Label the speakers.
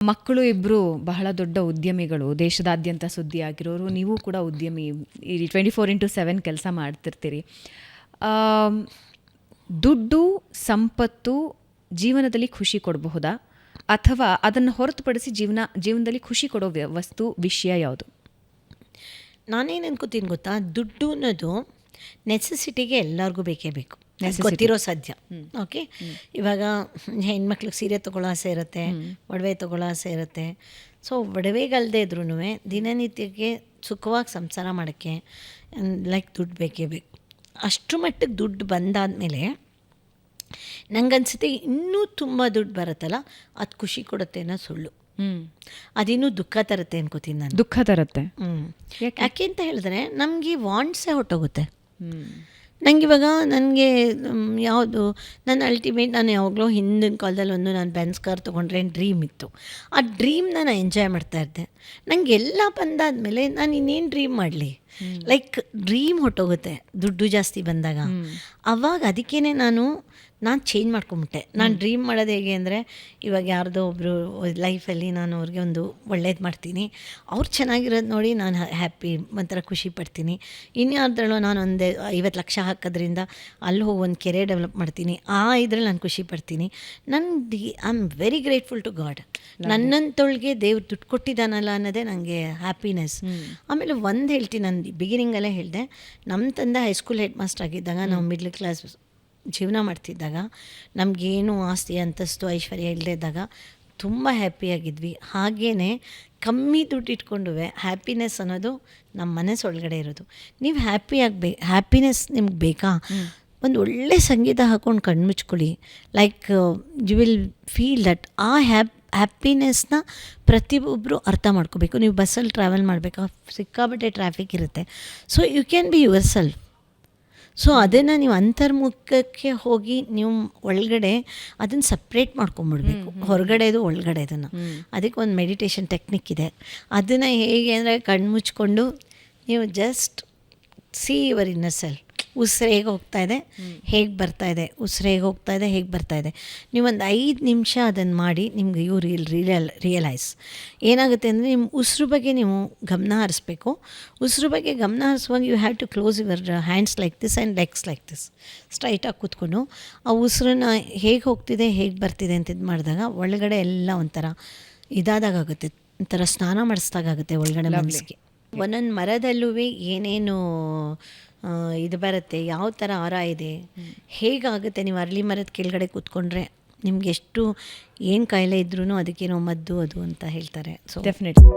Speaker 1: ಮಕ್ಕಳು ಇಬ್ಬರು ಬಹಳ ದೊಡ್ಡ ಉದ್ಯಮಿಗಳು, ದೇಶದಾದ್ಯಂತ ಸುದ್ದಿ ಆಗಿರೋರು. ನೀವು ಕೂಡ ಉದ್ಯಮಿ, ಈ 24x7 ಕೆಲಸ ಮಾಡ್ತಿರ್ತೀರಿ. ದುಡ್ಡು, ಸಂಪತ್ತು ಜೀವನದಲ್ಲಿ ಖುಷಿ ಕೊಡಬಹುದಾ, ಅಥವಾ ಅದನ್ನು ಹೊರತುಪಡಿಸಿ ಜೀವನದಲ್ಲಿ ಖುಷಿ ಕೊಡೋ ವಸ್ತು, ವಿಷಯ ಯಾವುದು?
Speaker 2: ನಾನೇನು ಅನ್ಕೋತೀನಿ ಗೊತ್ತಾ, ದುಡ್ಡು ಅನ್ನೋದು ನೆಸೆಸಿಟಿಗೆ ಎಲ್ಲರಿಗೂ ಬೇಕೇ ಬೇಕು, ಗೊತ್ತಿರೋ ಸದ್ಯ. ಓಕೆ, ಇವಾಗ ಹೆಣ್ಮಕ್ಳಿಗೆ ಸೀರೆ ತೊಗೊಳ್ಳೋ ಆಸೆ ಇರುತ್ತೆ, ಒಡವೆ ತೊಗೊಳ್ಳೋ ಆಸೆ ಇರುತ್ತೆ. ಸೊ ಒಡವೆಗಲ್ಲದೆ ಇದ್ರೂ ದಿನನಿತ್ಯಕ್ಕೆ ಸುಖವಾಗಿ ಸಂಸಾರ ಮಾಡೋಕ್ಕೆ ದುಡ್ಡು ಬೇಕೇ ಬೇಕು. ಅಷ್ಟು ಮಟ್ಟಿಗೆ ದುಡ್ಡು ಬಂದಾದಮೇಲೆ ನಂಗನ್ಸುತ್ತೆ ಇನ್ನೂ ತುಂಬ ದುಡ್ಡು ಬರುತ್ತಲ್ಲ, ಅದು ಖುಷಿ ಕೊಡುತ್ತೆ ಅನ್ನೋ ಸುಳ್ಳು. ಅದಿನ್ನೂ ದುಃಖ ತರುತ್ತೆ ಅನ್ಕೋತೀನಿ ನಾನು.
Speaker 1: ದುಃಖ ತರುತ್ತೆ.
Speaker 2: ಯಾಕೆ ಅಂತ ಹೇಳಿದ್ರೆ ನಮಗೆ ವಾಂಟ್ಸೇ ಹೊಟ್ಟೋಗುತ್ತೆ. ನನಗಿವಾಗ ನನಗೆ ಯಾವುದು ನನ್ನ ಅಲ್ಟಿಮೇಟ್, ನಾನು ಯಾವಾಗಲೂ ಹಿಂದಿನ ಕಾಲದಲ್ಲಿ ನಾನು ಬೆನ್ಸ್ ಕಾರ್ ತೊಗೊಂಡ್ರೆ ಡ್ರೀಮ್ ಇತ್ತು. ಆ ಡ್ರೀಮ್ನ ನಾನು ಎಂಜಾಯ್ ಮಾಡ್ತಾಯಿದ್ದೆ. ನನಗೆಲ್ಲ ಬಂದಾದಮೇಲೆ ನಾನು ಇನ್ನೇನು ಡ್ರೀಮ್ ಮಾಡಲಿ, ಡ್ರೀಮ್ ಹೊಟ್ಟೋಗುತ್ತೆ ದುಡ್ಡು ಜಾಸ್ತಿ ಬಂದಾಗ. ಅವಾಗ ಅದಕ್ಕೇ ನಾನು ಚೇಂಜ್ ಮಾಡ್ಕೊಂಬಿಟ್ಟೆ. ನಾನು ಡ್ರೀಮ್ ಮಾಡೋದು ಹೇಗೆ ಅಂದರೆ, ಇವಾಗ ಯಾರ್ದೋ ಒಬ್ಬರು ಲೈಫಲ್ಲಿ ನಾನು ಅವ್ರಿಗೆ ಒಂದು ಒಳ್ಳೇದು ಮಾಡ್ತೀನಿ, ಅವ್ರು ಚೆನ್ನಾಗಿರೋದು ನೋಡಿ ನಾನು ಹ್ಯಾಪಿ, ಒಂಥರ ಖುಷಿ ಪಡ್ತೀನಿ. ಇನ್ಯಾರ್ದಳೋ ನಾನು ಒಂದು 50 ಲಕ್ಷ ಹಾಕೋದ್ರಿಂದ ಅಲ್ಲಿ ಹೋಗಿ ಒಂದು ಕೆರೆ ಡೆವಲಪ್ ಮಾಡ್ತೀನಿ, ಇದ್ರಲ್ಲಿ ನಾನು ಖುಷಿ ಪಡ್ತೀನಿ. I am very grateful to God. ನನ್ನಂತೊಳಗೆ ದೇವ್ರು ದುಡ್ಡು ಕೊಟ್ಟಿದ್ದಾನಲ್ಲ ಅನ್ನೋದೇ ನನಗೆ ಹ್ಯಾಪಿನೆಸ್. ಆಮೇಲೆ ಒಂದು ಹೇಳ್ತೀನಿ, ನಾನು ಬಿಗಿನಿಂಗಲ್ಲೇ ಹೇಳಿದೆ, ನಮ್ಮ ತಂದೆ ಹೈಸ್ಕೂಲ್ ಹೆಡ್ ಮಾಸ್ಟರ್ ಆಗಿದ್ದಾಗ, ನಾವು ಮಿಡ್ಲ್ ಕ್ಲಾಸ್ ಜೀವನ ಮಾಡ್ತಿದ್ದಾಗ, ನಮಗೇನು ಆಸ್ತಿ ಅಂತಸ್ತು ಐಶ್ವರ್ಯ ಇಲ್ಲದೇ ಇದ್ದಾಗ ತುಂಬ ಹ್ಯಾಪಿಯಾಗಿದ್ವಿ. ಹಾಗೇ ಕಮ್ಮಿ ದುಡ್ಡು ಇಟ್ಕೊಂಡು ಹ್ಯಾಪಿನೆಸ್ ಅನ್ನೋದು ನಮ್ಮ ಮನಸ್ಸೊಳಗಡೆ ಇರೋದು. ನೀವು ಹ್ಯಾಪಿನೆಸ್ ನಿಮ್ಗೆ ಬೇಕಾ, ಒಂದು ಒಳ್ಳೆ ಸಂಗೀತ ಹಾಕ್ಕೊಂಡು ಕಣ್ಮುಚ್ಕೊಳ್ಳಿ, ಯು ವಿಲ್ ಫೀಲ್ ದಟ್. ಆ ಹ್ಯಾಪಿನೆಸ್ನ ಪ್ರತಿಯೊಬ್ಬರು ಅರ್ಥ ಮಾಡ್ಕೋಬೇಕು. ನೀವು ಬಸ್ಸಲ್ಲಿ ಟ್ರಾವೆಲ್ ಮಾಡಬೇಕಾ, ಸಿಕ್ಕಾಬಟ್ಟೆ ಟ್ರಾಫಿಕ್ ಇರುತ್ತೆ. So you can be yourself. So ಅದನ್ನು ನೀವು ಅಂತರ್ಮುಖಕ್ಕೆ ಹೋಗಿ ನೀವು ಒಳಗಡೆ ಅದನ್ನು ಸಪ್ರೇಟ್ ಮಾಡ್ಕೊಂಬಿಡ್ಬೇಕು, ಹೊರಗಡೆದು ಒಳಗಡೆದನ್ನು. ಅದಕ್ಕೆ ಒಂದು ಮೆಡಿಟೇಷನ್ ಟೆಕ್ನಿಕ್ ಇದೆ. ಅದನ್ನು ಹೇಗೆ ಅಂದರೆ ಕಣ್ಮುಚ್ಕೊಂಡು ನೀವು just see your inner self. ಉಸಿರು ಹೇಗೆ ಹೋಗ್ತಾಯಿದೆ, ಹೇಗೆ ಬರ್ತಾಯಿದೆ, ಉಸಿರು ಹೇಗೆ ಹೋಗ್ತಾಯಿದೆ, ಹೇಗೆ ಬರ್ತಾಯಿದೆ. ನೀವೊಂದು 5 ನಿಮಿಷ ಅದನ್ನು ಮಾಡಿ, ನಿಮ್ಗೆ ಯು ರಿಯಲೈಸ್ ಏನಾಗುತ್ತೆ ಅಂದರೆ, ನಿಮ್ಮ ಉಸಿರು ಬಗ್ಗೆ ನೀವು ಗಮನ ಹರಿಸ್ಬೇಕು. ಉಸಿರು ಬಗ್ಗೆ ಗಮನ ಹರಿಸುವಾಗ you have to close your hands like this and legs like this. ಸ್ಟ್ರೈಟಾಗಿ ಕೂತ್ಕೊಂಡು ಆ ಉಸಿರನ್ನ ಹೇಗೆ ಹೋಗ್ತಿದೆ, ಹೇಗೆ ಬರ್ತಿದೆ ಅಂತ ಇದು ಮಾಡಿದಾಗ ಒಳಗಡೆ ಎಲ್ಲ ಒಂಥರ ಇದಾದಾಗುತ್ತೆ, ಒಂಥರ ಸ್ನಾನ ಮಾಡಿಸ್ದಾಗುತ್ತೆ ಒಳಗಡೆ ಮನಸ್ಸಿಗೆ. ಒಂದೊಂದು ಮರದಲ್ಲೂ ಏನೇನು ಇದು ಬರುತ್ತೆ, ಯಾವ ಥರ ಆರ ಇದೆ, ಹೇಗಾಗುತ್ತೆ. ನೀವು ಅರಳಿ ಮರದ ಕೆಳಗಡೆ ಕೂತ್ಕೊಂಡ್ರೆ ನಿಮ್ಗೆ ಎಷ್ಟು ಏನು ಕಾಯಿಲೆ ಇದ್ರೂ ಅದಕ್ಕೇನೋ ಮದ್ದು ಅದು ಅಂತ ಹೇಳ್ತಾರೆ. So
Speaker 1: definitely